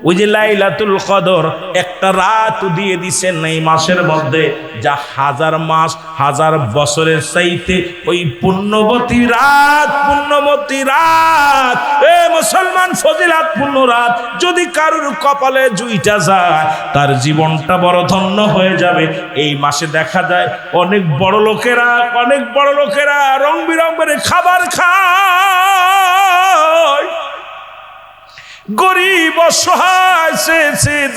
ওই যে লাইলাতুল কদর একটা রাত দিয়ে দিছেন এই মাসের মধ্যে, যা হাজার মাস হাজার বছরের চাইতে ওই পুণ্যবতী রাত এ মুসলমান, ফজিলাতপূর্ণ রাত যদি কারোর কপালে জুইটা যায় তার জীবনটা বড় ধন্য হয়ে যাবে। এই মাসে দেখা যায় অনেক বড় লোকেরা রং বিরঙের খাবার খায়, গরিব অসহায় সে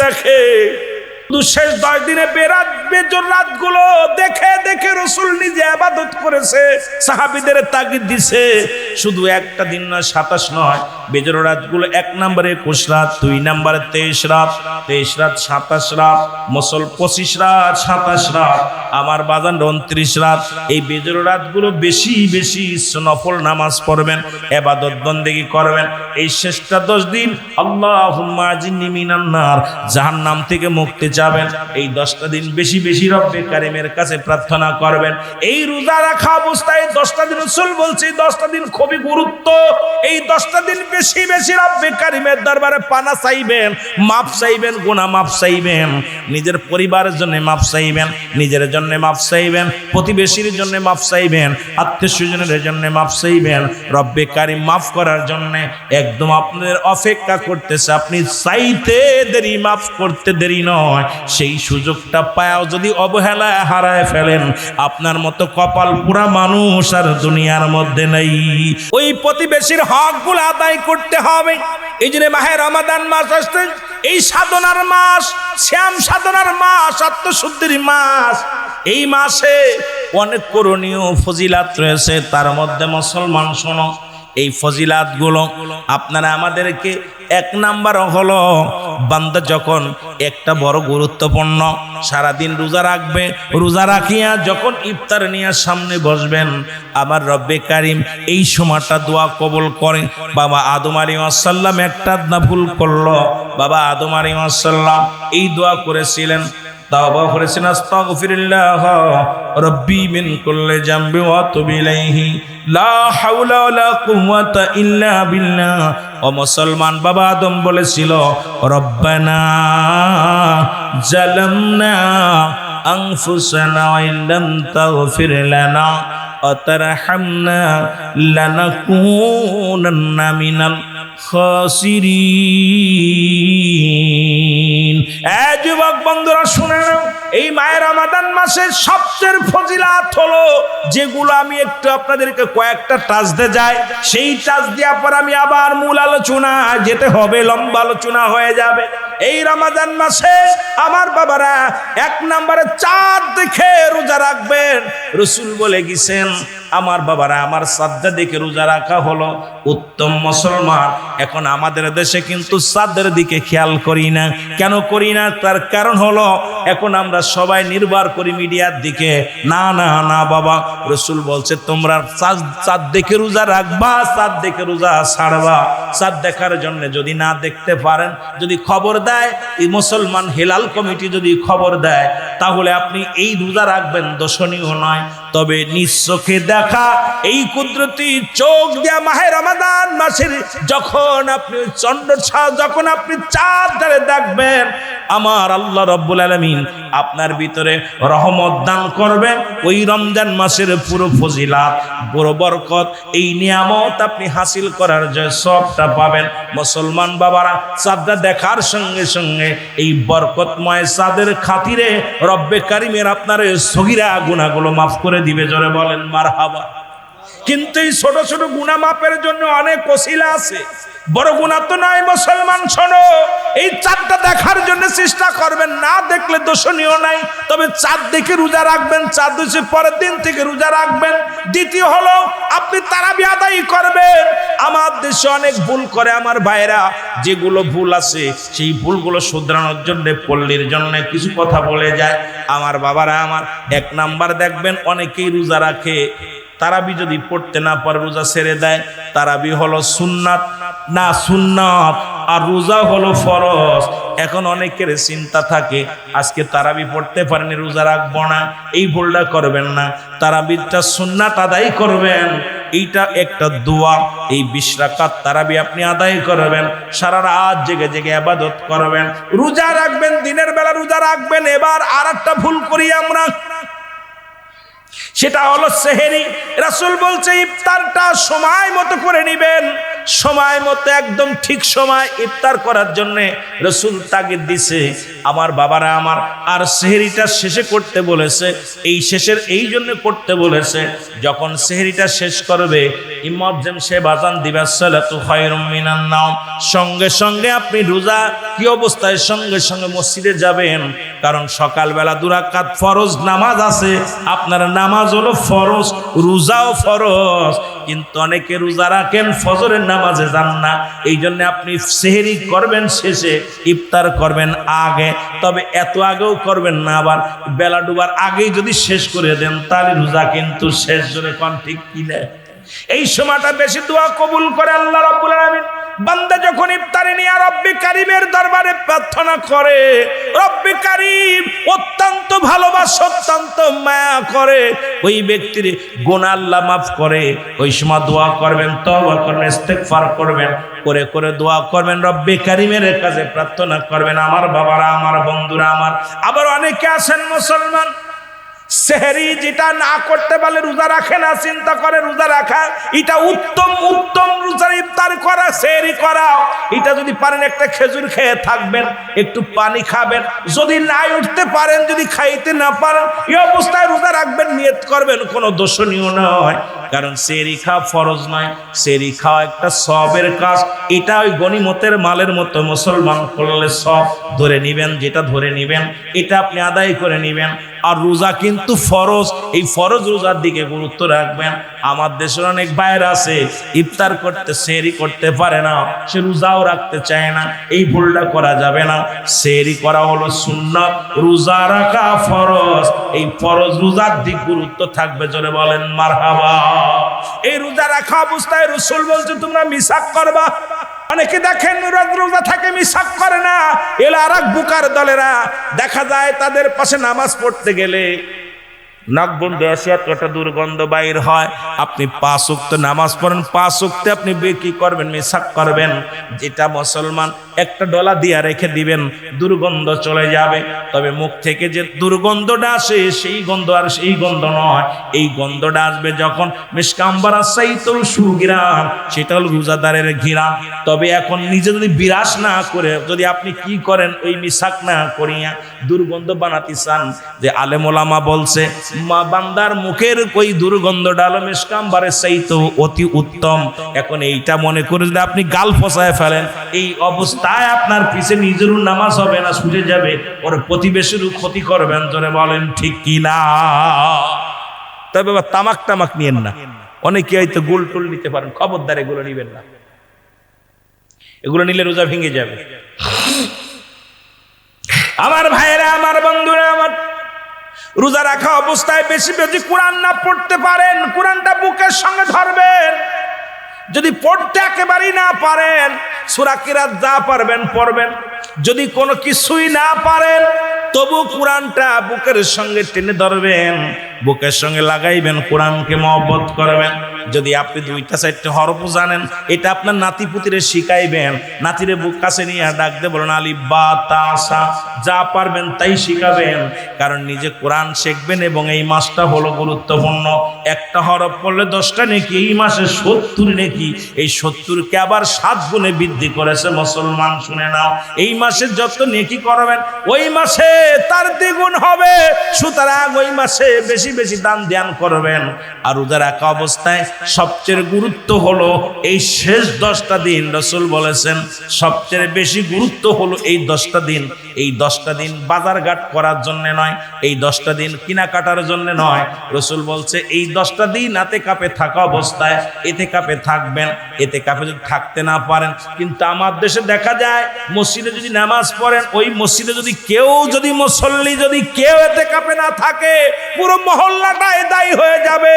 দেখে। শেষ 10 দিনে বেজর রাতগুলো দেখে রাসূল নিজে ইবাদত করেছে, সাহাবীদের তাগিদ দিছে। শুধু একটা দিন নয়, 27 নয়, বেজর রাতগুলো 1 নম্বরে 21 রাত, 2 নম্বরে 23 রাত, 27 রাত, মুসল 25 রাত, 27 রাত, আমার বাজান 29 রাত। এই বেজর রাতগুলো বেশি নফল নামাজ পড়বেন, ইবাদত বন্দেগী করবেন। এই শেষটা 10 দিন আল্লাহুম্মা আজিন্নি মিনান নার, জাহান্নাম থেকে মুক্তি যাবেন। এই 10টা দিন বেশি রব্বে কারিমের কাছে প্রার্থনা করবেন। এই রোজা রাখা অবস্থায় 10টা দিন রাসূল বলছে 10টা দিন খুবই গুরুত্ব। এই 10টা দিন বেশি রব্বে কারিমের দরবারে পানা চাইবেন, মাফ চাইবেন, গুনাহ মাফ চাইবেন, নিজের পরিবারের জন্য মাফ চাইবেন, নিজের জন্য মাফ চাইবেন, প্রতিবেশীর জন্য মাফ চাইবেন, আত্মীয়স্বজনের জন্য মাফ চাইবেন। রব্বে কারিম মাফ করার জন্য একদম আপনাদের অপেক্ষা করতেছে। আপনি চাইতে দেরি, মাফ করতে দেরি নয়। সেই সুযোগটা পায়াও যদি অবহেলায় হারায় ফেলেন, আপনার মতো কপাল পুরা মানুষ আর দুনিয়ার মধ্যে নেই। ওই প্রতিবেশীর হকগুলো আদায় করতে হবে। এই জন্য মাহে রমাদান মাস আসছে, এই সাধনার মাস, শ্যাম সাধনার মাস, আত্মশুদ্ধির মাস। এই মাসে অনেক করণীয় ফজিলাত রয়েছে। তার মধ্যে মুসলমান শোনো, এই ফজিলাতগুলো আপনারা আমাদেরকে 1 নাম্বার হলো, বান্দা যখন একটা বড় গুরুত্বপূর্ণ সারাদিন রোজা রাখবে, রোজা রাখিয়া যখন ইফতার নিয়ে সামনে বসবেন, আমার রব্বে কারিম এই সময়টা দোয়া কবুল করে। বাবা আদম আলাইহিস সালাম একটা ভুল করলো, বাবা আদম আলাইহিস সালাম এই দোয়া করেছিলেন, তাওবা করেছেন, আস্তাগফিরুল্লাহ রব্বি মিন কুল্লি জামবি ওয়া তুবু ইলাইহি লা হাওলা ওয়ালা কুওয়াতা ইল্লা বিল্লাহ। ও মুসলমান, বাবা আদম বলেছিল, রব্বানা জালামনা আনফুসানা ওয়া ইল্লাম তাগফির লানা ওয়া তারহামনা লানাকুনান্না মিনাল খাসিরিন। যুবক বন্ধুরা শুনে নাও, এই মায়ের রমাদান মাসের সবচেয়ে ফজিলাত হলো যেগুলো আমি একটু আপনাদেরকে কয়েকটা টাচ দিয়ে যাই, সেই টাচ দেওয়ার পর আমি আবার মূল আলোচনা যেতে হবে, লম্বা আলোচনা হয়ে যাবে। এই রমাদান মাসে আমার বাবারা 1 নম্বরে চাঁদ দেখে রোজা রাখবেন। রাসূল বলে গেছেন, আমার বাবারা, আমার চাঁদটা দেখে রোজা রাখা হলো উত্তম। মুসলমান, এখন আমাদের দেশে কিন্তু চাঁদের দিকে খেয়াল করি না। কেন করি না? তার কারণ হলো এখন আমরা সবাই নির্ভর করি মিডিয়ার দিকে। না না না বাবা, রাসূল বলছে তোমরা চাঁদ দেখে রোজা রাখবা, চাঁদ দেখে রোজা ছাড়বা। চাঁদ দেখার জন্য যদি না দেখতে পারেন, যদি খবর দেয় এই মুসলমান হেলাল কমিটি, যদি খবর দেয়, তাহলে আপনি এই রোজা রাখবেন, দর্শনীয় নয়। তবে নিজ চোখে দেখা এই কুদরতি চোখ দিয়া মাহে রমাদান মাসের যখন আপনি যখন আপনি চাঁদ ধরে দেখবেন, আমার আল্লাহ রাব্বুল আলামিন আপনার ভিতরে রহমত দান করবেন। ওই রমজান মাসের পুরো ফজিলাত, পুরো বরকত, এই নিয়ামত আপনি হাসিল করার যে সবটা পাবেন। মুসলমান বাবারা, চাঁদটা দেখার সঙ্গে সঙ্গে এই বরকতময় চাঁদের খাতিরে রব্বে কারিমের আপনার সগীরা গুনাহগুলো মাফ করে দিবে। জোরে বলেন মারহাবা। কিন্তু এই ছোট ছোট গুনাহ মাপের জন্য অনেক ওসিলা আছে, বড় গুনাহ তো নয়। মুসলমান শোনো, এই চাঁদটা দেখার জন্য চেষ্টা করবেন, না দেখলে দোষণীয় নাই, তবে চাঁদ দেখে রোজা রাখবেন, চাঁদ এসে পরের দিন থেকে রোজা রাখবেন। দ্বিতীয় হলো আপনি তারাবি আদায় করবেন। আমার দেশে অনেক ভুল করে আমার ভাইরা, যেগুলো ভুল আছে সেই ভুলগুলো শুধরানোর জন্য, পল্লীর জন্য কিছু কথা বলে যায়। আমার বাবারা আমার, 1 নাম্বার দেখবেন অনেকেই রোজা রাখে, তারাবি যদি পড়তে না পারে রোজা ছেড়ে দেয়। তারাবি হলো সুন্নাত না সুন্নাত, আর রোজা হলো ফরজ। এখন অনেকের চিন্তা থাকে আজকে তারাবি পড়তে পারেনি, রোজা রাখবো না। এই ভুলটা করবেন না, তারাবিটা সুন্নাত আদায় করবেন। এইটা একটা দোয়া। এই 20 রাকাত তারাবি আপনি আদায় করবেন, সারা রাত জেগে জেগে ইবাদত করবেন, রোজা রাখবেন, দিনের বেলা রোজা রাখবেন। এবার আর একটা ভুল করি আমরা, সেটা হলো সেহেরি। রাসূল বলছে ইফতারটা সময় মতো করে নেবেন, সময় মতো একদম ঠিক সময় ইফতার করার জন্য রাসূল তাগিদ দিছে আমার বাবারা আমার। আর সেহরিটা শেষে করতে বলেছে, এই শেষের এই জন্য করতে বলেছে, যখন সেহরিটা শেষ করবে ইমাম সাহেব আযান দিবে সালাতু খায়রুম মিনান নাওম, সঙ্গে সঙ্গে আপনি রোজা কি অবস্থায় সঙ্গে সঙ্গে মসজিদে যাবেন, কারণ সকালবেলা 2 রাকাত ফরজ নামাজ আছে। আপনার নামাজ হলো ফরজ, রোজাও ফরজ, কিন্তু অনেকে রোজা রাখেন ফজরের নামাজে যান না। এই জন্য আপনি সেহরি করবেন শেষে, ইফতার করবেন আগে, তবে এত আগেও করবেন না, আবার বেলা ডুবার আগেই যদি শেষ করে দেন তাহলে রোজা কিন্তু শেষ। জন্য কোন ঠিক কিনা? এই সময়টা বেশি দোয়া কবুল করে আল্লাহ রাব্বুল আলামিন। বান্দা যখন ইফতারে নিয়ে রব্বে কারীমের দরবারে প্রার্থনা করে, রব্বে কারীম অত্যন্ত ভালোবাসে, অত্যন্ত মায়া করে, ওই ব্যক্তির গুনাহ আল্লাহ মাফ করে। ওই সময় দোয়া করবেন, তওবা করবেন, ইস্তেগফার করবেন, করে করে দোয়া করবেন, রব্বে কারীমের কাছে প্রার্থনা করবেন। আমার বাবারা আমার, বন্ধুরা আমার, আবার অনেকে আছেন মুসলমান সেহরি যেটা না করতে পারলে রোজা রাখে না, চিন্তা করে রোজা রাখা এটা উত্তম, উত্তম রোজার ইফতার করা, সেহরি করা। এটা যদি পারেন একটা খেজুর খেয়ে থাকবেন, একটু পানি খাবেন, যদি নাই উঠতে পারেন, যদি খাইতে না পারেন, এই অবস্থায় রোজা রাখবেন, নিয়ত করবেন, কোনো দোষণীয় নয়। কারণ সেহরি খাওয়া ফরজ নয়, সেহরি খাওয়া একটা সবের কাজ। এটা ওই গনিমতের মালের মতো, মুসলমান করলে সব ধরে নিবেন, যেটা ধরে নিবেন এটা আপনি আদায় করে নিবেন। আর রোজা কিন্তু ফরজ, এই ফরজ রোজার দিকে গুরুত্ব রাখবেন। আমার দেশের অনেক বাইরে আছে ইফতার করতে সেহরি করতে পারে না, সে রোজাও রাখতে চায় না, এই ভুলটা করা যাবে না। সেহরি করা হলো সুন্নাত, রোজা রাখা ফরজ। এই ফরজ রোজার দিক গুরুত্ব থাকবে, জোরে বলেন মারহাবা। এই রোজা রাখা অবস্থায় রাসূল বলছে তোমরা মিসাক করবা। অনেকে দেখেন রোজা থাকে মিসাক করে না, এলা আর এক বুকার দলেরা দেখা যায় তাদের পাশে নামাজ পড়তে গেলে নাক বন্ধ আসে, একটা দুর্গন্ধ বাইর হয়। আপনি 5 ওয়াক্ত নামাজ পড়েন, 5 ওয়াক্তে আপনি কি করবেন? মিসাক করবেন। যেটা মুসলমান একটা ডলা দিয়া রেখে দিবেন, দুর্গন্ধ চলে যাবে। তবে মুখ থেকে যে দুর্গন্ধটা আসে সেই গন্ধ আর সেই গন্ধ নয়, এই গন্ধটা আসবে যখন মিশকাম্বারা সাইতুল সুগিরাম, সেটা হলো রোজাদারের ঘিরান। তবে এখন নিজে যদি বিরাস না করে, যদি আপনি কি করেন ওই মিসাক না করিয়া দুর্গন্ধ বানাতে চান, যে আলেম ওলামা বলছে মা বান্দার মুখের ওই দুর্গন্ধটা হলো মিশকাম্বারের চাইতে অতি উত্তম। এখন এইটা মনে করে যদি আপনি গাল ফসায় ফেলেন, এই অবস্থায় আপনার পিছে নিজেরও নামাজ হবে না, ছুটে যাবে, ওর প্রতিবেশীরও ক্ষতি করবেন। জোরে বলেন ঠিক কি না? তবে তামাক টামাক নিয়েন না, অনেকে হয়তো গোল টোল নিতে পারেন, খবরদার এগুলো নিবেন না, এগুলো নিলে রোজা ভেঙে যাবে। আমার ভাইয়েরা আমার, বন্ধুরা আমার, রোজা রাখা অবস্থায় বেশি বেশি কোরআন না পড়তে পারেন, কোরআনটা বুকের সঙ্গে ধরবেন। যদি পড়তে একেবারেই না পারেন, সূরা কিরাত যা পারবেন পড়বেন। যদি কোনো কিছুই না পারেন, তবু কোরআনটা বুকের সঙ্গে টেনে ধরবেন, বুকের সঙ্গে লাগাইবেন, কোরআনকে মহব্বত করবেন। যদি আপনি 2টা 4টা হরফ জানেন, এটা আপনার নাতি পুতিরে শিখাইবেন, নাতিরে বুক কাছে নিয়ে ডাকতে বলেন আলিফ বা তা সা, যা পারবেন তাই শিখাবেন। কারণ নিজে কোরআন শিখবেন এবং এই মাসটা হলো গুরুত্বপূর্ণ। একটা হরফ পড়লে 10টা নেকি, এই মাসে 70 নেকি। এই 70কে আবার 7 গুণে বৃদ্ধি করেছে মুসলমান, শুনে নাও। এই মাসে যত নেকি করবেন ওই মাসে তার দ্বিগুণ হবে। সুতরাং ওই মাসে বেশি বেশি দান ধ্যান করবেন। আর রোজা রাখা অবস্থায় সবচেয়ে গুরুত্ব হলো এই শেষ 10টা দিন। রাসূল বলেছেন সবচেয়ে বেশি গুরুত্ব হলো এই 10টা দিন। এই 10টা দিন বাজারঘাট করার জন্য নয়, এই 10টা দিন কেনাকাটার জন্য নয়। রাসূল বলছে এই 10টা দিন ইতিকাফে থাকা অবস্থায় ইতিকাফে থাকবেন। ইতিকাফে যদি থাকতে না পারেন, কিন্তু আমার দেশে দেখা যায় মসজিদে যদি নামাজ পড়েন, ওই মসজিদে যদি কেউ যদি মুসল্লি যদি কেউ ইতিকাফে না থাকে, পুরো মহল্লাটায় দায়ী হয়ে যাবে।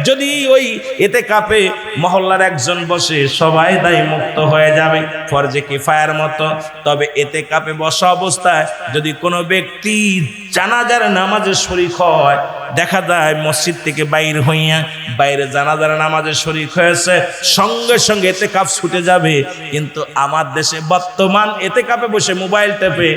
যদি ওই এতেকাফে মহল্লার একজন বসে সবাই দায়ী মুক্ত হয়ে যাবে ফরজে কিফায়ার মতো। তবে এতেকাফে বসা অবস্থায় যদি কোনো ব্যক্তি জানাজার নামাজে শরীক হয়, দেখা যায় মসজিদ থেকে বাইর হইয়া বাইরে জানাজার নামাজে শরীক হয়েছে, সঙ্গে সঙ্গে এতেকাফ ছুটে যাবে। কিন্তু আমার দেশে বর্তমান এতেকাফে বসে মোবাইল টেপে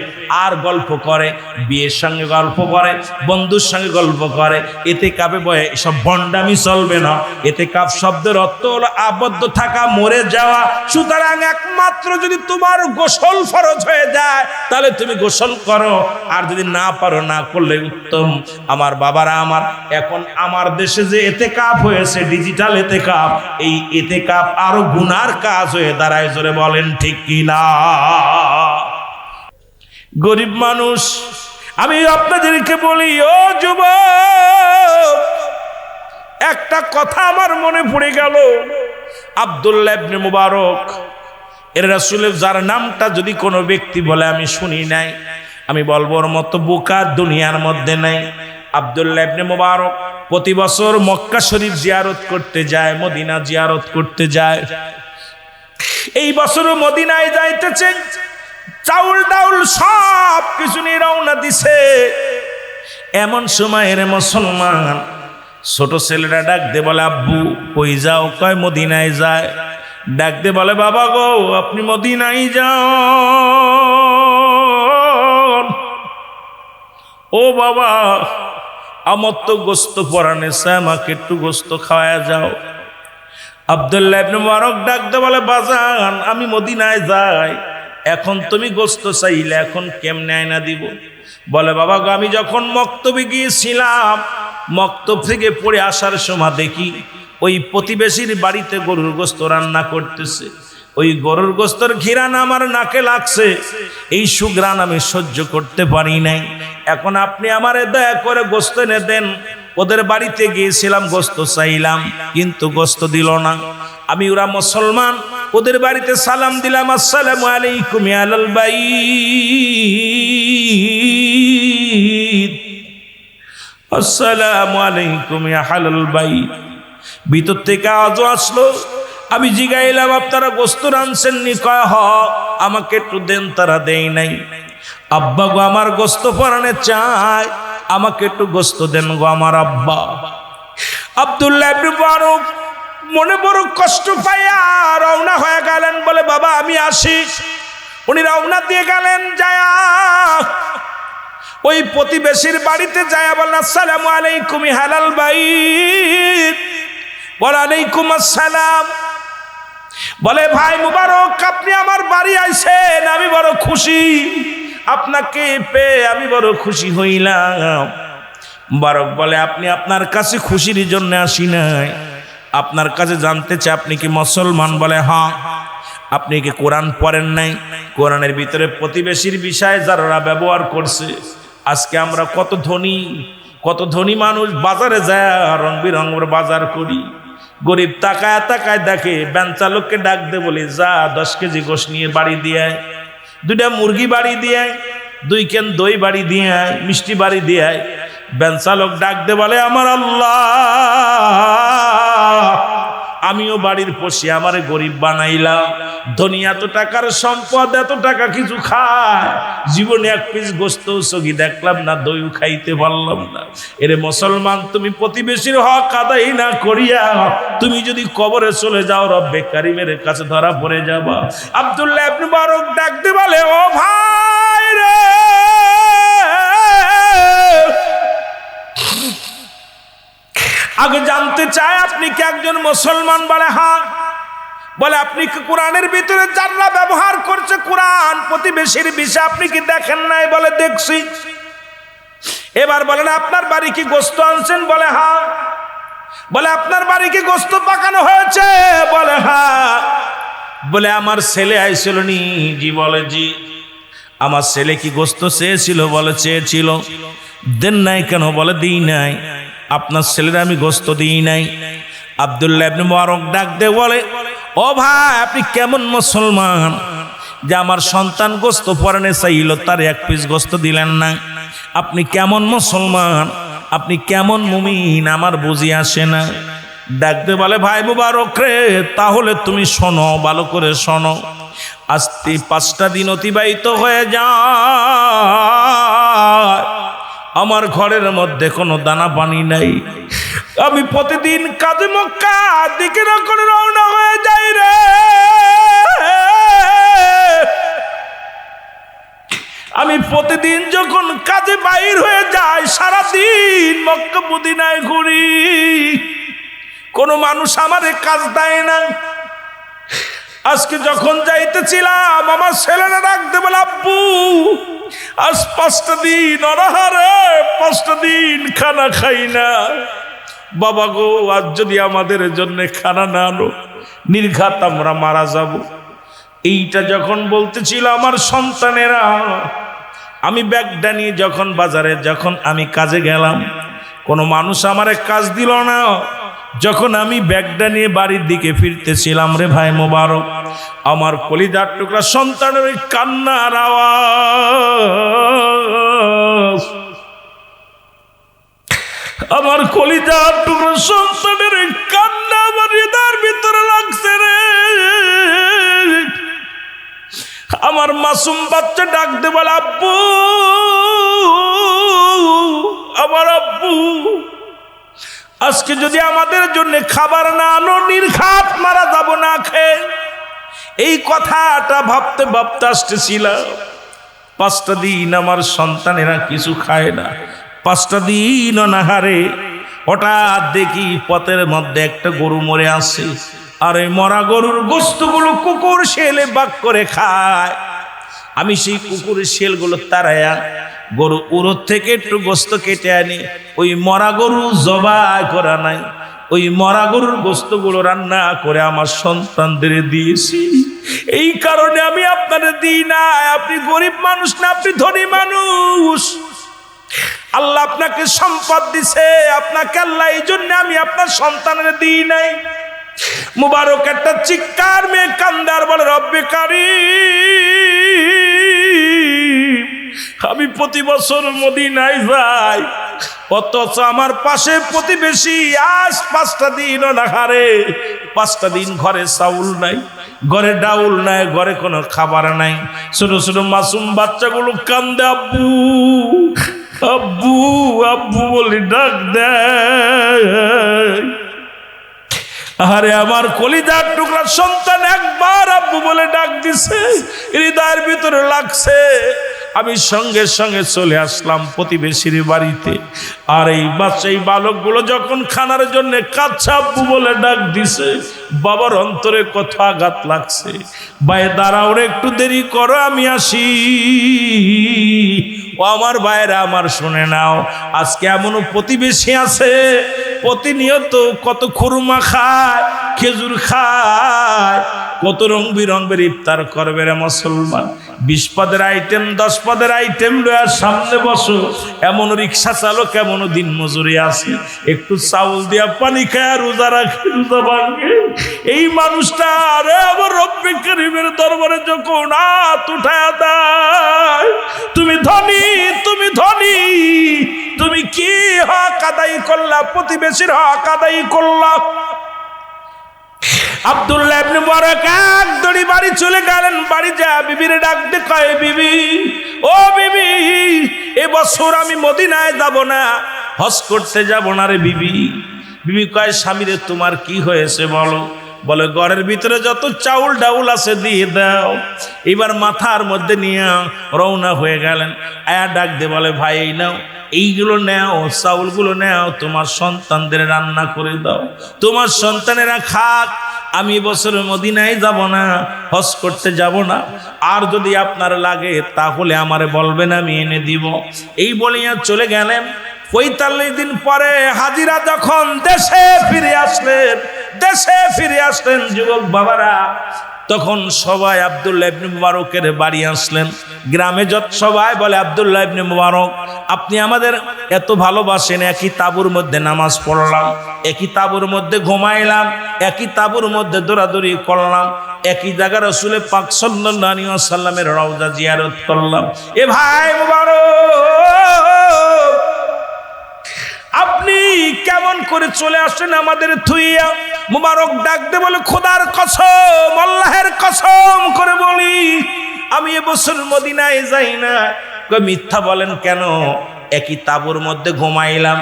আর গল্প করে, বিয়ের সঙ্গে গল্প করে, বন্ধুর সঙ্গে গল্প করে। এতেকাফে বয়ে এসব ভণ্ডামি চলবে না। এতেকাফ শব্দের অর্থ হলো আবদ্ধ থাকা, মরে যাওয়া। সুতরাং একমাত্র যদি তোমার গোসল ফরজ হয়ে যায় তাহলে তুমি গোসল করো, আর যদি না পারো না করলে উত্তম। আমার বাবারা আমার, এখন আমার দেশে যে এতেকাফ হয়েছে ডিজিটাল এতেকাফ, এই এতেকাফ আরো গুনার কাজ হয়ে দাঁড়ায়। জোরে বলেন ঠিক কিনা? গরিব মানুষ, আমি আপনাদেরকে বলি, ও যুবক, একটা কথা আমার মনে পড়ে গেল। আব্দুল্লাহ ইবনে মুবারক এর রাসূলের যার নামটা যদি কোনো ব্যক্তি বলে আমি শুনি নাই, আমি বলবো ওর মতো বোকা দুনিয়ার মধ্যে নাই। আব্দুল্লাহ ইবনে মুবারক প্রতি বছর মক্কা শরীফ জিয়ারত করতে যায়, মদিনা জিয়ারত করতে যায়। এই বছরও মদিনায় যাইতেছে, চাউল ডাউল সব কিছু নিয়ে রওনা দিছে। এমন সময় এর মুসলমান ছোট ছেলেরা ডাক দে বলে, আব্বু কই যাও? কয় মদিনায় যায়। ডাক দে বলে, বাবা গো আপনি মদিনায় যাও। ও বাবা, আমার তো গোস্ত পরানে চায়, আমাকে একটু গোস্ত খাওয়া যাও। আব্দুল্লাহ ইবনে মুবারক ডাক দে বলে, বাজান আমি মদিনায় যাই, এখন তুমি গোস্ত চাইলে এখন কেমনে আয়না দিব? বলে, বাবা গো আমি যখন মক্তবে গিয়েছিলাম, মক্তব থেকে পড়ে আসার সময় দেখি ওই প্রতিবেশীর বাড়িতে গরুর গোস্ত রান্না করতেছে। ওই গরুর গোস্তর ঘিরান আমার নাকে লাগছে, এই সুঘ্রাণ আমি সহ্য করতে পারি নাই। এখন আপনি আমারে দয়া করে গোস্ত এনে দেন। ওদের বাড়িতে গিয়েছিলাম, গোস্ত চাইলাম, কিন্তু গোস্ত দিল না। আমি ওরা মুসলমান, ওদের বাড়িতে সালাম দিলাম, আসসালামু আলাইকুম ইয়া আহলাল বাইত, আসসালামু আলাইকুম ইয়া আহলাল বাইত। ভিতর থেকে আওয়াজ আসলো। আমি জিগাইলাম, আপনারা গোস্ত রানছেন নি? কয় হ। আমাকে একটু দেন। তারা দেই নাই। আব্বা গো আমার গোস্ত পরানে চাই, আমাকে একটু গোস্ত দেন গো আমার আব্বা। আব্দুল্লাহ ইবনে মুবারক মনে বড় কষ্ট পাইয়া রওনা হয়ে গেলেন। বলে, বাবা আমি আসি। উনি রওনা দিয়ে গেলেন। যায় ওই প্রতিবেশীর বাড়িতে যায় বলেন, আসসালামু আলাইকুম ইয়া আহলাল বাইত। বলে, আলাইকুম আসসালাম। বলে, ভাই মুবারক আপনি আমার বাড়ি আইছেন, আমি বড় খুশি। আপনাকে পেয়ে আমি বড় খুশি হইলাম। মুবারক বলে, আপনি আপনার কাছে খুশির জন্য আসি নাই, আপনার কাছে জানতে চাই আপনি কি মুসলমান? বলে, হ্যাঁ। আপনি কি কোরআন পড়েন নাই? কোরআনের ভিতরে প্রতিবেশীর বিষয়ে যারা ব্যবহার করছে। আজকে আমরা কত ধনী মানুষ বাজারে যায় রং বিরঙের বাজার করি। গরিব তাকায় তাকায় দেখে, ব্যান চালককে ডাক দে বলি, যা 10 কেজি গোশ নিয়ে বাড়ি দিয়ে আয়, 2টা মুরগি বাড়ি দিয়ে আয়, 2 কেন দই বাড়ি দিয়ে আয়, মিষ্টি বাড়ি দিয়ে আয়। ব্যান চালক ডাক দে বলে, আমার আল্লাহ, আমিও বাড়ির পশি আমারে গরিব বানাইলাম। ধনী এত টাকার সম্পদ, এত টাকা কিছু খায়, জীবনে 1 পিস গোস্ত সগি দেখলাম না, দইও খাইতে পারলাম না। এরে মুসলমান, তুমি প্রতিবেশীর হক আদায় না করিয়া তুমি যদি কবরে চলে যাও, রব্বে কারিমের কাছে ধরা পড়ে যাবা। আব্দুল্লাহ ইবনে মুবারক ডাক দিয়ে বলে, ও ভাই রে, আগে জানতে চাই আপনি কি একজন মুসলমান? বলে, হ্যাঁ। বলে, আপনি কি কোরআনের ভিতরে যারা ব্যবহার করছে কোরআন প্রতিবেশীর বিষয়ে আপনি কি দেখেন নাই? বলে, দেখছি। এবার বলেন, আপনার বাড়ি কি গোস্ত আনছেন? বলে, হ্যাঁ। বলে, আপনার বাড়ি কি গোস্ত পাকানো হয়েছে? বলে, হ্যাঁ। বলে, আমার ছেলে আইছিল নি? জি। বলে, জি। আমার ছেলে কি গোস্ত চেয়েছিল? বলে, চেয়েছিল। দেন নাই কেন? বলে, দিই নাই। আপনার ছেলের আমি গোস্ত দিই নাই। আব্দুল্লাহ ইবনে মুবারক ডাক দে বলে, ও ভাই আপনি কেমন মুসলমান যে আমার সন্তান গোস্ত পরানে চাইল, তার 1 পিস গোস্ত দিলেন না? আপনি কেমন মুসলমান? আপনি কেমন মুমিন আমার বুঝি আসে না। ডাকতে বলে ভাই মুবারক রে, তাহলে তুমি শোনো, ভালো করে শোনো। আস্তে 5টা দিন অতিবাহিত হয়ে যায়, আমার ঘরের মধ্যে কোনো দানা পানি নাই। আমি প্রতিদিন কাজে মক্কা দিকে করে রওনা হয়ে যাই রে। আমি প্রতিদিন যখন কাজে বাইর হয়ে যাই, সারাদিন মক্কা মদিনায় ঘুরি, কোনো মানুষ আমারে কাজ দেয় না। আজকে যখন যাইতেছিলাম, আমার ছেলেরা ডাকতে বলে আব্বু আজ 5টা দিন অনাহারে, 5টা দিন খানা খাই না। বাবা গো, আজ যদি আমাদের জন্য খানা না আনো, নির্ঘাত আমরা মারা যাব। এইটা যখন বলতেছিল আমার সন্তানেরা, আমি ব্যাগটা নিয়ে যখন বাজারে যখন আমি কাজে গেলাম, কোনো মানুষ আমারে কাজ দিল না। যখন আমি ব্যাগটা নিয়ে বাড়ির দিকে ফিরতেছিলাম রে ভাই মোবারক, আমার কলিজার টুকরা সন্তানের ওই কান্নার আওয়াজ, আমার কলিজার টুকরা সন্তানের ওই কান্না আমার হৃদয়ের ভিতরে লাগছে রে। আমার মাসুম বাচ্চা ডাকতে বলে আব্বু, আমার আব্বু আজকে যদি আমাদের জন্য খাবার না আনো, নির্ঘাত মারা যাব না খেয়ে। এই কথাটা ভাবতে ভাবতে আসতেছিলাম। 5টা দিন আমার সন্তানেরা কিছু খায় না, 5টা দিন অনাহারে। হঠাৎ দেখি পথের মধ্যে একটা গরু মরে আসে, আর এই মরা গরুর গোস্তগুলো কুকুর শেলে বাগ করে খায়। আমি সেই কুকুরের শেলগুলো তাড়ায়া গরু উরো থেকে একটু গোস্ত কেটে আনি, ওই মরা গরু জবাই করা নাই, ওই মরা গরুর গোস্তগুলো রান্না করে আমার সন্তানদের দিয়েছি। এই কারণে আমি আপনাদের দিই না। আপনি গরিব মানুষ না, আপনি ধনী মানুষ। আল্লাহ আপনাকে সম্পদ দিছে, আপনাকে আল্লাহ, এই জন্য আমি আপনার সন্তানের দিই নাই। মুবারক একটা চিৎকার মেয়ে কান্দার বলে রব্বে কারীম, আমি প্রতি বছর মদিনায় যাই, অথচ আমার পাশে প্রতিবেশী আজ 5টা দিন অনাহারে, 5টা দিন ঘরে চাউল নাই, ঘরে ডাউল নাই, ঘরে কোনো খাবার নাই। ছোট ছোট মাসুম বাচ্চাগুলো কান্দে আব্বু আব্বু আব্বু বলে ডাক দেয়। আরে আমার কলিজার টুকরা সন্তান একবার আব্বু বলে ডাক দিছে, হৃদয়ের ভিতরে লাগছে। আমি সঙ্গে সঙ্গে চলে আসলাম প্রতিবেশীর বাড়িতে। আর এই বালকগুলো যখন খানার জন্য কাচ্চা আব্বু বলে ডাক দিছে, বাবার অন্তরে কত আঘাত লাগছে। ভাই দাঁড়াও রে, একটু দেরি করো, আমি আসি। ও আমার ভাইরা আমার, শুনে নাও, আজকে এমনও প্রতিবেশী আছে প্রতিনিয়ত কত খুরমা খায়, খেজুর খায়, কত রং বিরঙের ইফতার করবে রে মুসলমান। 20 পদের আইটেম, 10 পদের আইটেম লয়া সামনে বসো, এমন রিক্সা চালক, এমন দিন মজুরি আছে, একটু চাউল দিয়া পানি খায় রোজা রাখে, রোজা ভাঙে। এই মানুষটা আরে আমার রব্বে কারীমের দরবারে যখন হাত উঠায় দেয়, তুমি ধনী, তুমি ধনী, তুমি কি হক আদায় করলা, প্রতিবেশীর হক আদায় করলা। আব্দুল্লাহ ইবনে মুবারক এক দড়ি বাড়ি চলে গেলেন। বাড়ি যা বিবিরে ডাকতে কয়, বিবি ও বিবি, এবছর আমি মদিনায় যাব না, হজ করতে যাব না রে বিবি। বিবি কয়, স্বামীরে তোমার কি হয়েছে বলো। বলে, ঘরের ভিতরে যত চাউল ডাউল আছে দিয়ে দাও। এবার মাথার মধ্যে নিয়ে রওনা হয়ে গেলেন। আয়া ডাক দে বলে, ভাই এই নাও, এইগুলো নাও, চাউলগুলো নাও, তোমার সন্তানদের রান্না করে দাও, তোমার সন্তানেরা খাক। আমি বছর মদিনায় যাব না, হজ করতে যাব না, আর যদি আপনার লাগে তাহলে আমারে বলবেন, আমি এনে দিব। এই বলিয়া চলে গেলেন। 45 দিন পরে হাজিরা যখন দেশে ফিরে আসলেন যুবক বাবারা, তখন সবাই আব্দুল্লাহ ইবনে মুবারকের বাড়ি আসলেন। গ্রামে যত সবাই বলে, আব্দুল্লাহ ইবনে মুবারক আপনি আমাদের এত ভালোবাসেন, একই তাঁবুর মধ্যে নামাজ পড়লাম, একই তাঁবুর মধ্যে ঘুমাইলাম, একই তাঁবুর মধ্যে দৌড়াদৌড়ি করলাম, একই জায়গায় রাসূল পাক সাল্লাল্লাহু আলাইহি ওয়াসাল্লামের রওজা জিয়ারত করলাম। এ ভাই মুবারক, কেমন করে চলে আসেন আমাদের থুইয়া। মুবারক ডাক দে বলে, খোদার কসম, আল্লাহের কসম করে বলি আমি এবছর মদিনায় যাই না। কই মিথ্যা বলেন কেন? একই তাঁবুর মধ্যে ঘুমাইলাম,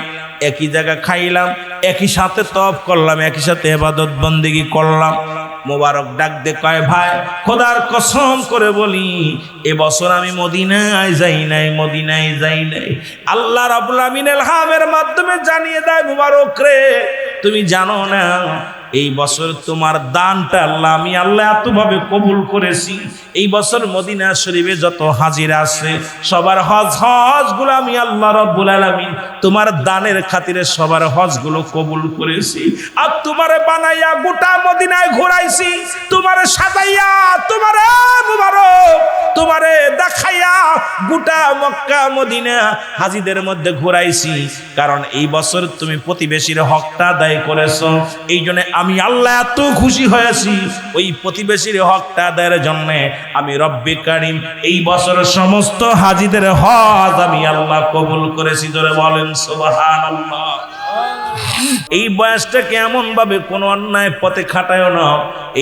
একই জায়গা খাইলাম, একই সাথে তওয়াফ করলাম, একই সাথে ইবাদত বন্দেগী করলাম। মোবারক ডাক দে কয়, ভাই খোদার কসম করে বলি এবছর আমি মদিনায় যাই নাই, মদিনায় যাই নাই। আল্লাহ রাব্বুল আমিন ইলহামের মাধ্যমে জানিয়ে দেয়, মোবারক রে তুমি জানো না এই বছর তোমার দানটা আমি আল্লাহ এতভাবে কবুল করেছি। এই বছর মদিনা শরীফে যত হাজির আছে সবার হজগুলো আমি আল্লাহ রাব্বুল আলামিন তোমার দানের খাতিরে সবার হজগুলো কবুল করেছি। আর তোমারে বানাইয়া গোটা মদিনায় ঘুরাইছি, তোমারে সাজাইয়া, তোমারে মুবারক তোমারে দেখাইয়া গোটা মক্কা মদিনা হাজিদের মধ্যে ঘুরাইছি। কারণ এই বছর তুমি প্রতিবেশীর হকটা আদায় করেছো, এই জন্য আমি আল্লাহ এত খুশি হয়েছি। ওই প্রতিবেশীর হকটা আদায়ের জন্য আমি রব্বে কারিম এই বছরের সমস্ত হাজিদের হজ আমি আল্লাহ কবুল করেছি। জোরে বলেন সুবহানাল্লাহ। এই বয়সটাকে এমন ভাবে কোনো অন্যায় পথে খাটায় না।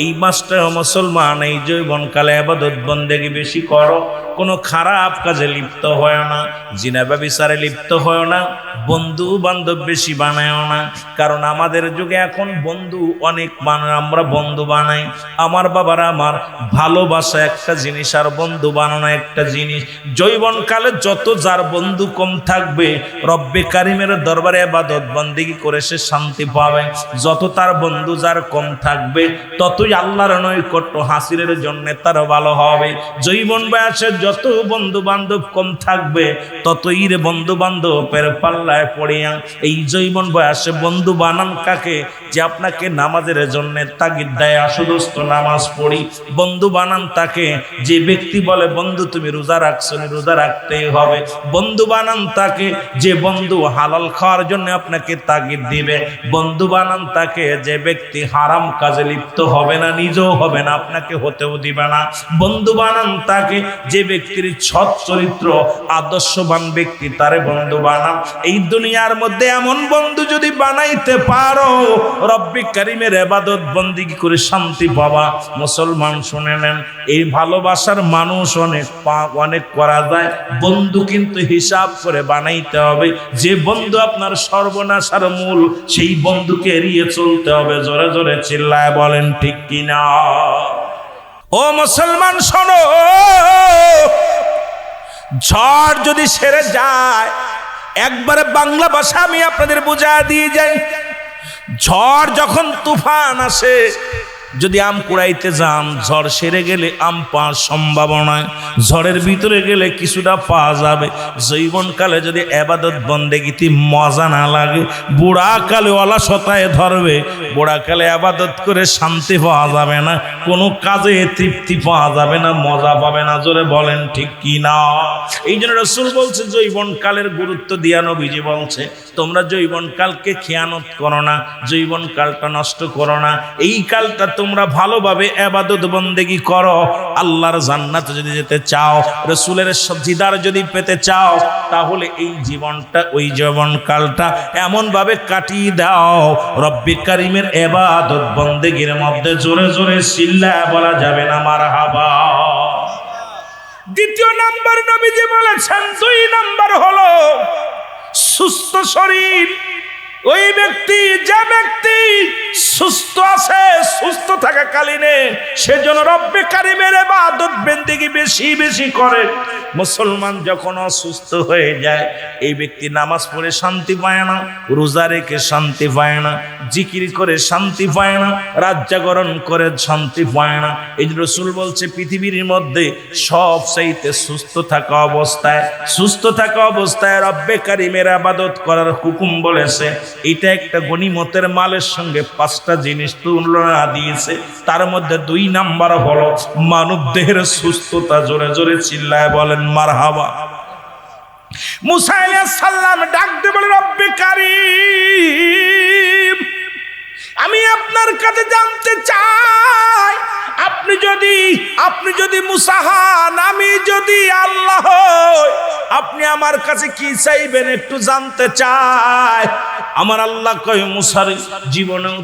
এই মাসটা মুসলমান এই যৌবনকালে ইবাদত বন্দেগী বেশি করো, কোনো খারাপ কাজে লিপ্ত হয় না, জিনা ব্যভিচারে লিপ্ত হয় না, বন্ধু বান্ধব বেশি বানায় না। কারণ আমাদের যুগে এখন বন্ধু অনেক আমরা বন্ধু বানাই। আমার বাবারা আমার ভালোবাসা একটা জিনিস আর বন্ধু বানানো একটা জিনিস। যৌবনকালে যত যার বন্ধু কম থাকবে রব্বে কারিমের দরবারে ইবাদত বন্দেগী করে সে শান্তি পাবে। যত তার বন্ধু যার কম থাকবে ততই আল্লাহর নৈকট্য হাসিলের জন্য তার ভালো হবে। যৌবন বয়সে যত বন্ধু বান্ধব কম থাকবে ততই রে বন্ধু বান্ধবের পাল্লায় পড়িয়া। এই যৌবন বয়সে বন্ধু বানান কাকে? যে আপনাকে নামাজের জন্য তাগিদ দেয়, আসদস্ত নামাজ পড়ি। বন্ধু বানান তাকে যে ব্যক্তি বলে বন্ধু তুমি রোজা রাখছো, রোজা রাখতেই হবে। বন্ধু বানান তাকে যে বন্ধু হালাল খাওয়ার জন্য আপনাকে তাগিদ দিবে। বন্ধু বানান তাকে যে ব্যক্তি হারাম কাজে লিপ্ত হবে না, নিজেও হবে না, আপনাকে হতেও দিবে না। বন্ধু বানান তাকে যে ব্যক্তির সৎ চরিত্র আদর্শবান ব্যক্তি, তারে বন্ধু বানান। এই দুনিয়ার মধ্যে এমন বন্ধু যদি বানাইতে পারো রব্বে কারিমের ইবাদত বন্দেগী করে শান্তি পাবা। মুসলমান শুনে নেন, এই ভালোবাসার মানুষ অনেক করা যায়, বন্ধু কিন্তু হিসাব করে বানাইতে হবে। যে বন্ধু আপনার সর্বনাশার মূল, সেই বন্ধুকে এড়িয়ে চলতে হবে। জোরে জোরে চিল্লায় বলেন ঠিক কিনা? ও মুসলমান শোনো, ঝড় যদি সেরে যায়, একবারে বাংলা ভাষা আমি আপনাদের বুঝা দিয়ে যাই। ঝড় যখন তুফান আসে, যদি আম কুড়াইতে যান ঝড় সেরে গেলে আম পাওয়ার সম্ভাবনা, ঝড়ের ভিতরে গেলে কিছুটা পাওয়া যাবে। যৌবনকালে যদি ইবাদত বন্দেগীতে মজা না লাগে, বুড়াকালে অলসতায় ধরবে, বুড়াকালে ইবাদত করে শান্তি পাওয়া যাবে না, কোনো কাজে তৃপ্তি পাওয়া যাবে না, মজা পাবে না। জোরে বলেন ঠিক কি না? এই জন্য রাসূল বলছে যৌবনকালের গুরুত্ব দিয়া নবীজি বলছে তোমরা যৌবনকালকে খেয়ানত করো না, যৌবনকালটা নষ্ট করো না। এই কালটা তোমরা ভালোভাবে ইবাদত বন্দেগী করো। আল্লাহর জান্নাতে যদি যেতে চাও, রাসূলের দিদার যদি পেতে চাও, তাহলে এই জীবনটা ওই যৌবনকালটা এমন ভাবে কাটিয়ে দাও রব্বে কারিমের ইবাদত বন্দেগীর মধ্যে। জোরে জোরে চিল্লায়া বলা যাবে না মারহাবা। দ্বিতীয় নাম্বার নবীজি বলেছেন, 2 নাম্বার হলো সুস্থ শরীর। ওই ব্যক্তি, যে ব্যক্তি সুস্থ আছে, সুস্থ থাকাকালীনে সেজন্য রব্বে কারিমের ইবাদত বন্দেগী বেশি বেশি করে। মুসলমান যখন অসুস্থ হয়ে যায়, এই ব্যক্তি নামাজ পড়ে শান্তি পায় না, রোজা রেখে শান্তি পায় না, জিকির করে শান্তি পায় না, রাত জাগরণ করে শান্তি পায় না। এই রাসূল বলছে পৃথিবীর মধ্যে সবচাইতে সুস্থ থাকা অবস্থায় রব্বে কারিমের ইবাদত করার হুকুম বলেছে। এটা একটা গনিমতের মালের সঙ্গে 5টা জিনিস তুলনা দিয়েছে। তার মধ্যে 2 নাম্বার হলো মানব দেহের সুস্থতা। জোরে জোরে চিল্লায় বলেন মারহাবা। মুসা আলাইহিস সালাম ডাক দিয়ে বলে, রব্বে কারীম আমি আপনার কাছে জানতে চাই, আপনি যদি মুসা হন, আমি যদি আল্লাহ হই, আপনি আমার কাছে কি চাইবেন একটু জানতে চাই। আমার আল্লাহ কয় মুসার জীবনেও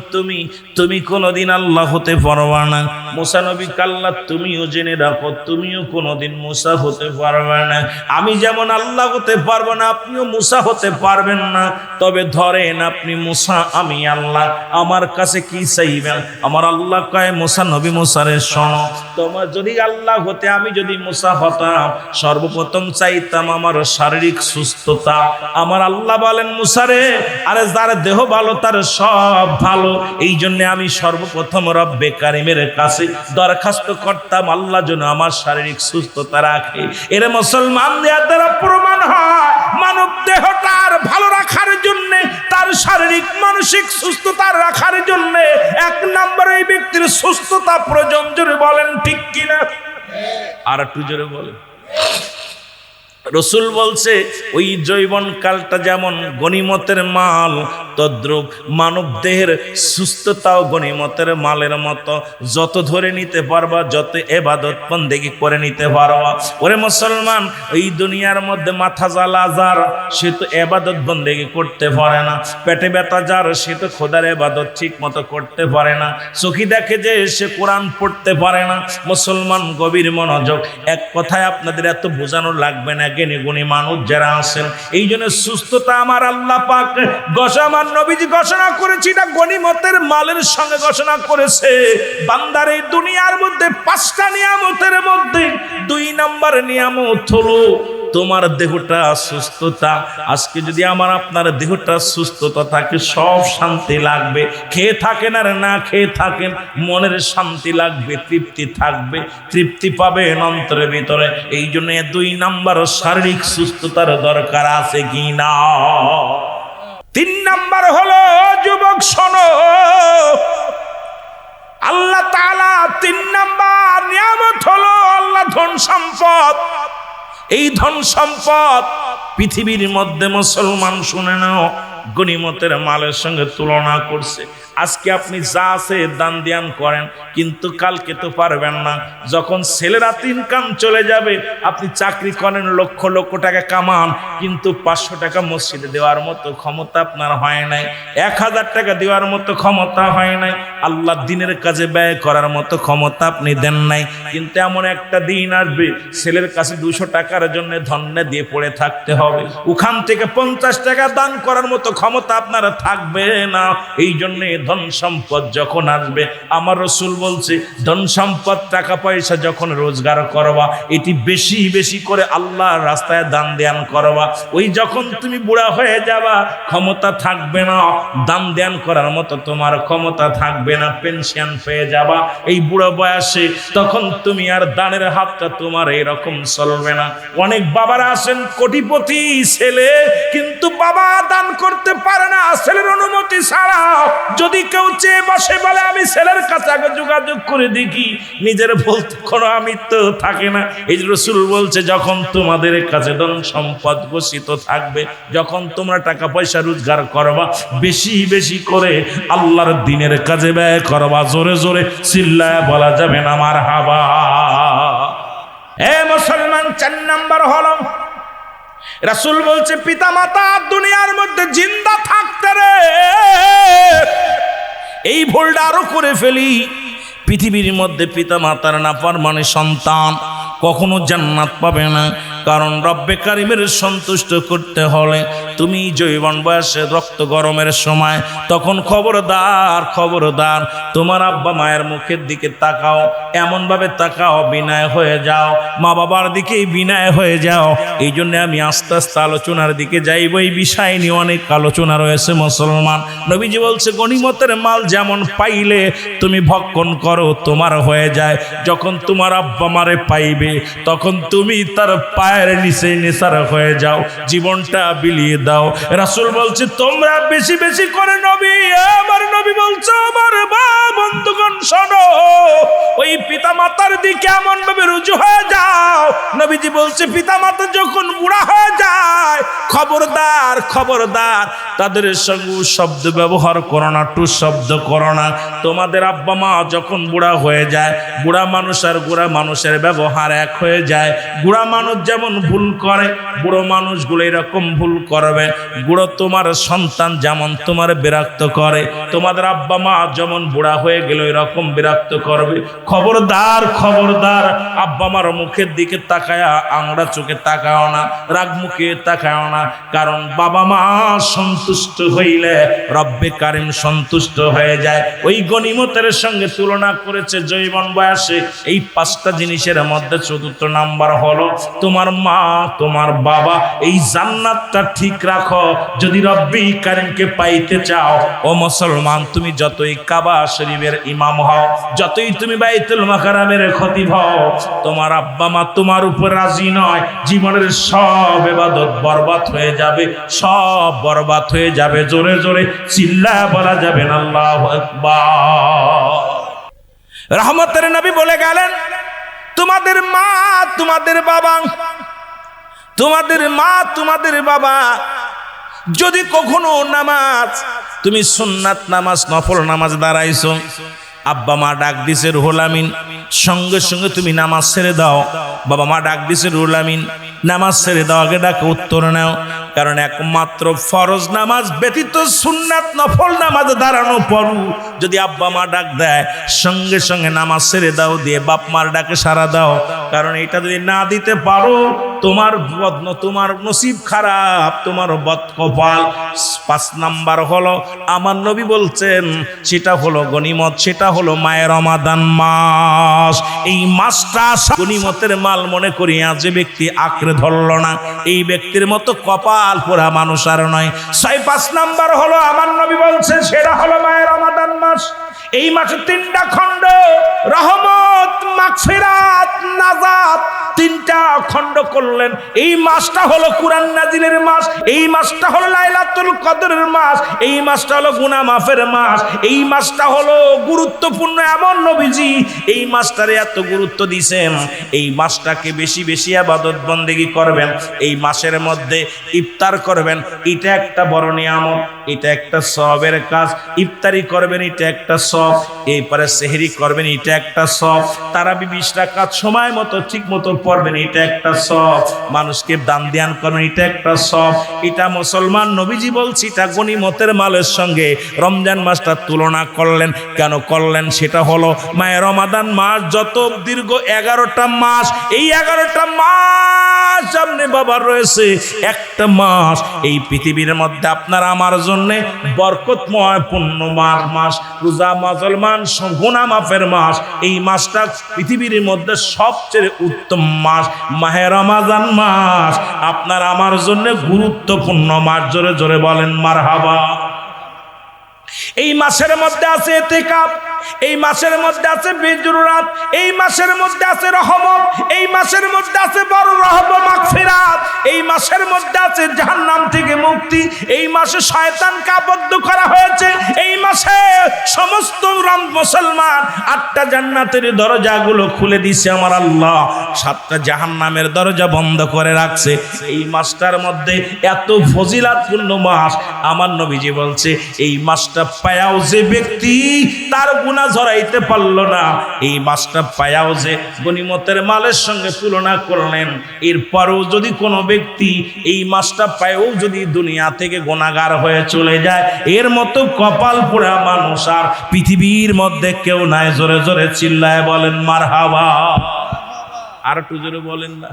তুমি কোনোদিন আল্লাহ হতে পারবা না। মুসা নবী আল্লাহ তুমিও জেনে রাখো, তুমিও কোনোদিন মুসা হতে পারবে না। আমি যেমন আল্লাহ হতে পারবো না, আপনিও মুসা হতে পারবেন না। তবে ধরেন আপনি মুসা, আমি আল্লাহ, আমার কাছে কি চাইবেন? আমার আল্লাহ কয় মুসা নবী মুসারে শোনো, তোমার যদি আল্লাহ হতে, আমি যদি মুসা হতাম, সর্বপ্রথম চাইতাম আমার শারীরিক সুস্থতা। আমার আল্লাহ বলেন মুসারে, আরে যার দেহ ভালো তার সব ভালো। এই জন্য আমি সর্বপ্রথম রব্বে কারিমের কাছে দরখাস্ত করতাম আল্লাহ যেন আমার শারীরিক সুস্থতা রাখে। এর মুসলমান দেওয়ার দ্বারা প্রমাণ হয় মানব দেহটার ভালো রাখার জন্য, তার শারীরিক মানসিক সুস্থতা রাখার জন্য এক নম্বর এই ব্যক্তির সুস্থতা প্রয়োজন। জোরে বলেন ঠিক কিনা? আর একটু জোরে বলেন। রসুল বলছে ওই যৌবন কালটা যেমন গনিমতের মাল, তদ্রূপ মানব দেহের সুস্থতাও গনিমতের মালের মতো। যত ধরে নিতে পারবা, যত এবাদত বন্দেগি করে নিতে পারবা। ওরে মুসলমান, এই দুনিয়ার মধ্যে মাথা জ্বালা যার, সে তো এবাদত বন্দেগি করতে পারে না। পেটে ব্যথা যার, সে তো খোদার এবাদত ঠিক মতো করতে পারে না। চোখে দেখে যে, সে কোরআন পড়তে পারে না। মুসলমান গভীর মনোযোগ, এক কথায় আপনাদের এত বোঝানো লাগবে না, জ্ঞানী গুণী মানুষ যারা আছেন। এই জন্য সুস্থতা আমার আল্লাহ পাক আমার নবীজি ঘোষণা করেছে, এটা গনিমতের মালের সঙ্গে ঘোষণা করেছে। বান্দার এই দুনিয়ার মধ্যে 5টা নিয়ামতের মধ্যে 2 নম্বর নিয়ামত হলো তোমার দেহটা সুস্থতা। আজকে যদি আমার আপনার দেহটা সুস্থতা থাকে, সব শান্তি লাগবে। খেয়ে থাকেন আর না খেয়ে থাকেন, মনের শান্তি লাগবে, তৃপ্তি থাকবে, তৃপ্তি পাবেন অন্তরের ভিতরে। এই জন্য 2 নম্বর শারীরিক সুস্থতার দরকার আছে কি না? 3 নম্বর হলো যুবক শোনো, আল্লাহ তাআলা 3 নম্বর নিয়ামত হলো আল্লাহ ধন সম্পদ। এই ধন সম্পদ পৃথিবীর মধ্যে মুসলমান শুনে নাও, গনিমতের মালের সঙ্গে তুলনা করছে। আজকে আপনি যা আছে দান ধ্যান করেন, কিন্তু কালকে তো পারবেন না। যখন ছেলেরা 3 কাম চলে যাবে, আপনি চাকরি করেন, লক্ষ লক্ষ টাকা কামান, কিন্তু 500 টাকা মসজিদে দেওয়ার মতো ক্ষমতা আপনার হয় নাই, 1000 টাকা দেওয়ার মতো ক্ষমতা হয় নাই, আল্লাহ দিনের কাজে ব্যয় করার মতো ক্ষমতা আপনি দেন নাই। কিন্তু এমন একটা দিন আসবে, ছেলের কাছে 200 টাকার জন্য ধন্যে দিয়ে পড়ে থাকতে হবে, ওখান থেকে 50 টাকা দান করার মতো ক্ষমতা আপনার থাকবে না। এই জন্যে ধন সম্পদ যখন আসবে, আমার রাসূল বলছে ধন সম্পদ টাকা পয়সা যখন রোজগার করবা, এটি বেশি বেশি করে আল্লাহর রাস্তায় দান ধ্যান করবা। ওই যখন তুমি বুড়া হয়ে যাবা, ক্ষমতা থাকবে না দান ধ্যান করার মতো, তোমার ক্ষমতা থাকবে না, পেনশন পেয়ে যাবা এই বুড়ো বয়সে, তখন তুমি আর দানের হাতটা তোমার এরকম চলবে না। অনেক বাবারা আছেন কোটিপতি ছেলে, কিন্তু বাবা দান করতে পারে না ছেলের অনুমতি ছাড়া। যদি কেউ চেয়ে বসে বলে আমি ছেলের কাছে আগে যোগাযোগ করে দেখি, নিজের বলতে কোনো আমি তো থাকে না। এই রাসূল বলছে যখন তোমাদের কাছে ধন সম্পদ গচ্ছিত থাকবে, যখন তোমরা টাকা পয়সা রোজগার করবা, বেশি বেশি করে আল্লাহর দ্বীনের কাজে ব্যয় করবা। জোরে জোরে চিল্লায় বলা যাবে না মারহাবা। এ মুসলমান, 4 নম্বর হলো রাসূল বলছে পিতা মাতা দুনিয়ার মধ্যে জিন্দা থাকতে রে, এই ভুলটা আরো করে ফেলি। পৃথিবীর মধ্যে পিতা মাতার নাফরমানি সন্তান কখনো জান্নাত পাবে না। কারণ রব্বে কারিমের সন্তুষ্ট করতে হলে তুমি যৌবন বয়সে রক্ত গরমের সময়, তখন খবরদার খবরদার তোমার আব্বা মায়ের মুখের দিকে তাকাও, এমনভাবে তাকাও বিনয় হয়ে যাও, মা বাবার দিকেই বিনয় হয়ে যাও। এই জন্য আমি আস্তে আস্তে আলোচনার দিকে যাইব। এই বিষয় নিয়ে অনেক আলোচনা রয়েছে মুসলমান। নবীজি বলছে গনিমতের মাল যেমন পাইলে তুমি ভক্ষণ করো, তোমার হয়ে যায়। যখন তোমার আব্বা মারে পাইবে, তখন তুমি তার পায়ের নিচে নেশার হয়ে যাও, জীবনটা বিলিয়ে দাও। রাসূল বলছে তোমরা বেশি বেশি করে, নবী আমার নবী বলছে আমার বন্ধুগণ শোনো, ওই পিতামাতার দিকে এমন ভাবে রুজু হয়ে যাও। নবীজি বলছে পিতামাতা যখন বুড়া হয়ে যায়, খবরদার খবরদার তাদের সঙ্গে শব্দ ব্যবহার করো না, টু শব্দ করো না। তোমাদের আব্বা মা যখন বুড়া হয়ে যায়, বুড়া মানুষ আর বুড়া মানুষের ব্যবহার এক হয়ে যায়। বুড়া মানুষ যেমন ভুল করে, বুড়ো মানুষগুলো এরকম ভুল করবে। বুড়ো তোমার সন্তান যেমন তোমার বিরক্ত করে, তোমাদের আব্বা মা যেমন বুড়া হয়ে গেল এরকম বিরক্ত করবে। খবরদার খবরদার, আব্বা মার মুখের দিকে তাকায় আংড়া চোখে তাকাও না, রাগ মুখে তাকাও না। কারণ বাবা মা সন্তুষ্ট হইলে রব্বে কারিম সন্তুষ্ট হয়ে যায়। ওই গনিমতের সঙ্গে তুলনা করেছে জৈবন বয়সে এই 5টা জিনিসের মধ্যে 4র্থ নাম্বার হলো তোমার মা তোমার বাবা। এই জান্নাতটা ঠিক রাখো। যদি রব্বে কারিমকে পাইতে চাও ও মুসলমান, তুমি যতই কাবা শরীফের ইমাম হও, যতই তুমি বাইতুল মাকারামের খতিব হও, তোমার আব্বা মা তোমার উপর রাজি নয়, জীবনের সব ইবাদত বরবাদ হয়ে যাবে, সব বরবাদ হয়ে যাবে। জোরে জোরে চিল্লায়া বলা যাবে না আল্লাহু আকবার। রহমতের নবী বলে গেলেন, তোমাদের মা তোমাদের বাবা, তোমাদের মা তোমাদের বাবা যদি কখনো নামাজ, তুমি সুন্নাত নামাজ নফল নামাজ দাঁড়াইছো, আব্বা মা ডাক দিছে রুহুল আমিন, সঙ্গে সঙ্গে তুমি নামাজ ছেড়ে দাও। বাবা মা ডাক দিছে রুহুল আমিন, নামাজ ছেড়ে দাও, আগে ডাকে উত্তর নাও। কারণ একমাত্র ফরজ নামাজ ব্যতীত সুন্নাত নফল নামাজ দাঁড়ানো পড়ু যদি আব্বা মা ডাক দেয়, সঙ্গে সঙ্গে নামাজ ছেড়ে দাও, দিয়ে বাপ মার ডাকে সাড়া দাও। কারণ এটা যদি না দিতে পারো তোমার তোমার নসিব খারাপ, তোমার বদকপাল। 5 নাম্বার হলো আমার নবী বলছেন, সেটা হলো গনিমত, সেটা হলো মায়ের রমাদান মাস। এই মাসটা গনিমতের মাল মনে করি যে ব্যক্তি আঁকড়ে ধরল না, এই ব্যক্তির মতো কপাল পোড়া মানুষ আর নয়। 5 নাম্বার হলো আমার নবী বলছেন, সেটা হলো মায়ের রমাদান মাস। এই মাসে 3টা খণ্ড, রহমত, মাগফিরাত, নাজাত, 3টা খণ্ড করলেন। এই মাসটা হলো কুরআন নাজিলের মাস, এই মাসটা হলো লাইলাতুল কদরের মাস, এই মাসটা হলো গুনাহ মাফের মাস, এই মাসটা হলো গুরুত্বপূর্ণ। এমন নবীজি এই মাসটারে এত গুরুত্ব দিয়েছেন, এই মাসটাকে বেশি বেশি ইবাদত বন্দেগী করবেন। এই মাসের মধ্যে ইফতার করবেন, এটা একটা বড় নিয়ামত, এটা একটা সওয়াবের কাজ। ইফতারি করবেন, এটা একটা সওয়াব। এরপরে সেহরি করবেন, এটা একটা সওয়াব। তারাবি 20 রাকাত সময় মতো ঠিক মতো পড়বেন, এটা একটা সওয়াব। মানুষকে দান ধ্যান করবেন, এটা একটা সওয়াব। এটা মুসলমান নবীজি বলছি, এটা গনিমতের মালের সঙ্গে রমজান মাসটা তুলনা করলেন। কেন করলেন? সেটা হলো মায়ের রমাদান মাস যত দীর্ঘ 11টা মাস, এই 11টা মাস সামনে বাবার রয়েছে। একটা মাস এই পৃথিবীর মধ্যে আপনার আমার জন্য বরকতময় পুণ্যময় মাস, রোজা মুসলমান গুনাহ মাফের মাস। এই মাসটা পৃথিবীর মধ্যে সবচেয়ে উত্তম মাস, মাহে রমাদান মাস আপনার আমার জন্য গুরুত্বপূর্ণ মাস। জোরে জোরে বলেন মারহাবা। এই মাসের মধ্যে আছে ইতিকাফ, এই মাসের মধ্যে আছে বিজুর রাত, এই মাসের মধ্যে আছে রহমত, এই মাসের মধ্যে আছে বড় রহমত মাগফিরাত, এই মাসের মধ্যে আছে জাহান্নাম থেকে মুক্তি। এই মাসে শয়তানকে আবদ্ধ করা হয়েছে। এই মাসে সমস্ত মুসলমান 8টা জান্নাতের দরজাগুলো খুলে দিয়েছে আমার আল্লাহ, 7টা জাহান্নামের দরজা বন্ধ করে রাখছে। এই মাসটার মধ্যে এত ফজিলাতপূর্ণ মাস, আমার নবীজি বলছে এই মাসটা পায়াও যে ব্যক্তি তার গুনাহ ঝরাইতে পারল না, এই মাসটা পায়াও যে গনিমতের মালের সঙ্গে তুলনা করলেন। এরপরও যদি কোনো ব্যক্তি এই মাসটা পায়ও যদি দুনিয়া থেকে গুনাহগার হয়ে চলে যায়, এর মতো কপাল পোড়া মানুষ আর পৃথিবীর মধ্যে কেউ নাই। জোরে জোরে চিল্লায় বলেন মারহাবা। আর একটু জোরে বলেন না।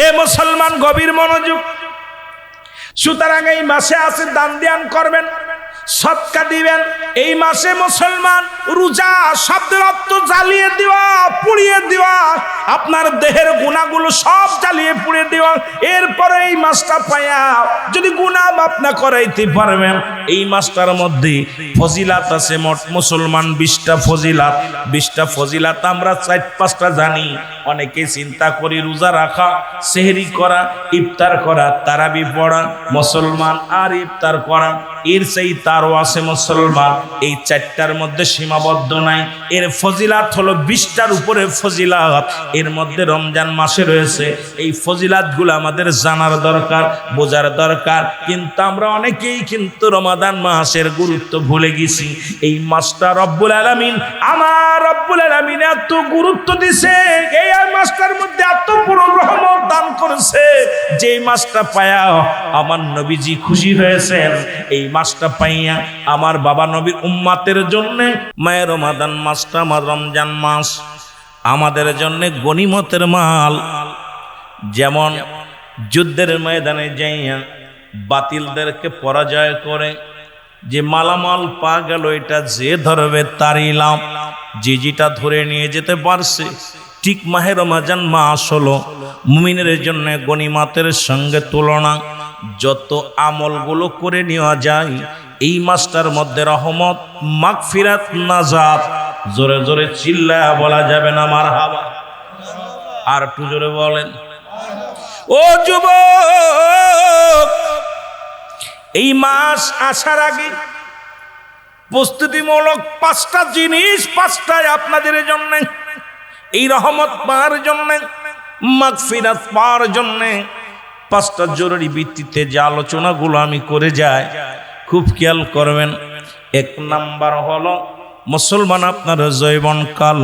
এ মুসলমান গভীর মনোযোগ। সুতরাং এই মাসে আছে দান ধ্যান করবেন, সদকা দিবেন। এই মাসে মুসলমান রোজা শব্দের অর্থ জ্বালিয়ে দেওয়া, পুড়িয়ে দেওয়া। আপনার দেহের গুনাহগুলো সব জ্বালিয়ে পুড়ে দেওয়া। এরপরে এই মাসটা পায়া যদি গুনাহ মাফ না করাইতে পারবেন, এই মাসটার মধ্যে ফজিলাত আছে মোট মুসলমান 20টা ফজিলাত। 20টা ফজিলাত আমরা 4-5টা জানি। অনেকে চিন্তা করি রোজা রাখা, সেহরি করা, ইফতার করা, তারাবি পড়া মুসলমান, আর ইফতার করা। এর সেই তারও আছে মুসলমান। এই 4টার মধ্যে সীমাবদ্ধ নাই। এর ফজিলাত হলো 20টার উপরে ফজিলাত। এর মধ্যে রমজান মাসে রয়েছে। এই ফজিলাতগুলো আমাদের জানার দরকার, বোঝার দরকার। কিন্তু আমরা অনেকেই কিন্তু রমাদান মাসের গুরুত্ব ভুলে গেছি। এই মাসটা রব্বুল আলামিন, আমার রব্বুল আলামিন এত গুরুত্ব দিছে, এই মাসটার মধ্যে এত বড় রহমত দান করেছে, যে মাসটা পায়া আমার নবীজি খুশি হয়েছেন। এই মাসটা পাইয়া আমার বাবা নবীর উম্মাতের জন্য মায়ের রমাদান মাসটা, আমার রমজান মাস আমাদের জন্য গনিমতের মাল। যেমন যুদ্ধের ময়দানে যাইয়া বাতিলদেরকে পরাজয় করে যে মালামাল পা গেল, এটা যে ধরবে তারই লাভ। যেটা ধরে নিয়ে যেতে পারছে, ঠিক মাহে রমজান মাস হলো মুমিনের জন্য গনিমতের সঙ্গে তুলনা। যত আমলগুলো করে নেওয়া যায় এই মাসটার মধ্যে রহমত, মাগফিরাত, নাজাত। জোরে জোরে চিল্লায়া বলা যাবে না মারহাবা? আর একটু জোরে বলেন। ও যুবক, এই মাস আসার আগে প্রস্তুতিমূলক 5টা জিনিস, 5টায় আপনাদের জন্য, এই রহমত পাওয়ার জন্য, মাগফিরাত পাওয়ার জন্য 5টা জরুরি ভিত্তিতে যে আলোচনাগুলো আমি করে যাই, খুব খেয়াল করবেন। 1 নাম্বার হলো মুসলমান আপনার জৈবনকাল।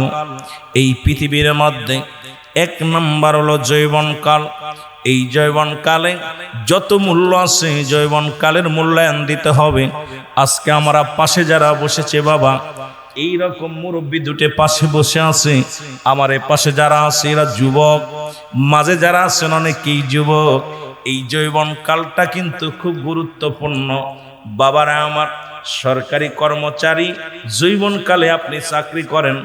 এই পৃথিবীর মধ্যে 1 নাম্বার হলো জৈবনকাল। এই জৈবনকালে যত মূল্য আছে, জৈবনকালের মূল্যায়ন দিতে হবে। আজকে আমরা পাশে যারা বসেছে বাবা, এই রকম মুরব্বী দুটো পাশে বসে আছে। আমার এ পাশে যারা আছে এরা যুবক, মাঝে যারা আছেন অনেকেই যুবক। এই জৈবনকালটা কিন্তু খুব গুরুত্বপূর্ণ। বাবারা আমার, সরকারি কর্মচারী, জৈবনকালে আপনি চাকরি করেন,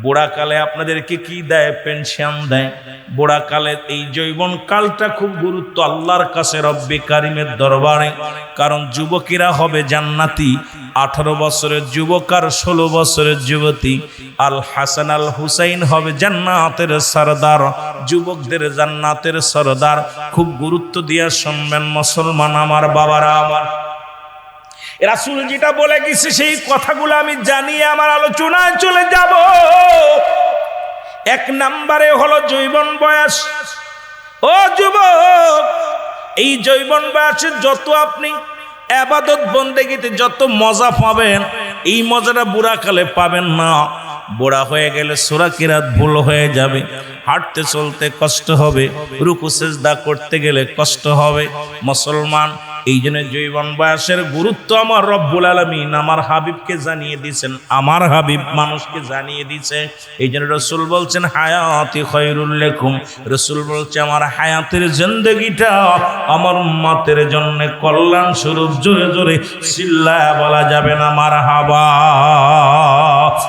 বুড়াকালে আপনাদেরকে কি দেয়? পেনশন দেয়। বুড়াকালে এই জৈবনকালটা খুব গুরুত্ব আল্লাহর কাছে রব্বে কারিমের দরবারে। কারণ যুবকেরা হবে জান্নাতি। 18 বছরের যুবক আর 16 বছরের যুবতী, আল হাসান আল হুসাইন হবে জান্নাতের সরদার। যুবকদের জান্নাতের সরদার। খুব গুরুত্ব দিয়ে শুনবেন মুসলমান আমার বাবারা আমার। রাসূল যেটা বলে গেছে সেই কথাগুলো আমি জানিয়ে আমার আলোচনায় চলে যাব। 1 নম্বরে হলো যৌবন বয়স। ও যুবক, এই যৌবন বয়সে যত আপনি ইবাদত বন্দেগীতে যত মজা পাবেন, এই মজাটা বুড়াকালে পাবেন না। বুড়া হয়ে গেলে সূরা কিরাত ভুল হয়ে যাবে, হাঁটতে চলতে কষ্ট হবে, রুকু সিজদা করতে গেলে কষ্ট হবে। মুসলমান, এই জন্য যৌবন বয়সের গুরুত্ব আমার রব্বুল আলামিন আমার হাবিবকে জানিয়ে দিয়েছেন, আমার হাবিব মানুষকে জানিয়ে দিয়েছে। এই জন্য রাসূল বলছেন হায়াতি খায়রুল লাকুম। রাসূল বলছে আমার হায়াতের জিন্দেগিটা আমার উম্মতের জন্য কল্যাণ স্বরূপ। জোরে জোরে চিল্লায়া বলা যাবে না মারহাবা।